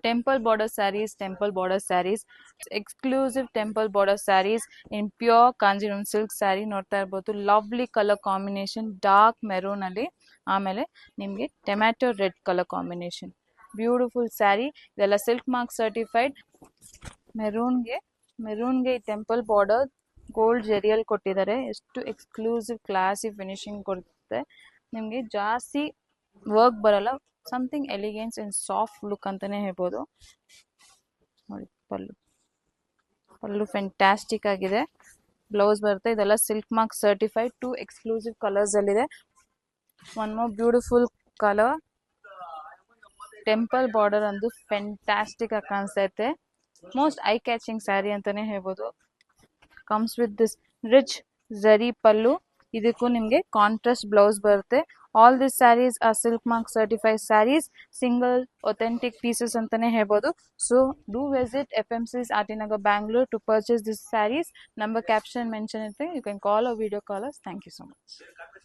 Temple border sarees, exclusive temple border sarees in pure Kanjivaram silk saree ನೋಡ್ತಾ ಇರಬಹುದು. Lovely colour combination, dark maroon ಅಲ್ಲಿ, ಆಮೇಲೆ ನಿಮಗೆ tomato red colour combination, beautiful sari. ಇದೆಲ್ಲ silk mark certified. ಮೆರೂನ್ಗೆ ಈ temple border gold ಜೆರಿಯಲ್ಲಿ ಕೊಟ್ಟಿದ್ದಾರೆ. ಎಷ್ಟು exclusive classy finishing ಕೊಡುತ್ತೆ. ನಿಮಗೆ ಜಾಸ್ತಿ ವರ್ಕ್ ಬರಲ್ಲ, something elegance and soft look ಅಂತಾನೆ ಹೇಳ್ಬೋದು. ನೋಡಿ ಪಲ್ಲು ಫ್ಯಾಂಟಾಸ್ಟಿಕ್ ಆಗಿದೆ. ಬ್ಲೌಸ್ ಬರುತ್ತೆ. ಇದೆಲ್ಲ silk mark certified. 2 exclusive colours ಅಲ್ಲಿದೆ. One more beautiful colour. Temple border ಅಂದು ಫ್ಯಾಂಟಾಸ್ಟಿಕ್ ಆಗಿ ಕಾಣಿಸ್ತೈತೆ. ಮೋಸ್ಟ್ ಐ ಕ್ಯಾಚಿಂಗ್ ಸ್ಯಾರಿ ಅಂತಾನೆ ಹೇಳ್ಬೋದು. Comes with this rich zari pallu. ಇದಕ್ಕೂ ನಿಮಗೆ ಕಾಂಟ್ರಾಸ್ಟ್ ಬ್ಲೌಸ್ ಬರುತ್ತೆ. All this sarees are silk mark certified sarees, single authentic pieces ಅಂತಾನೆ ಹೇಳ್ಬೋದು. So do visit FMC's Atinagar Bangalore to purchase these sarees. Number caption mention it. You can call or video call us. Thank you so much.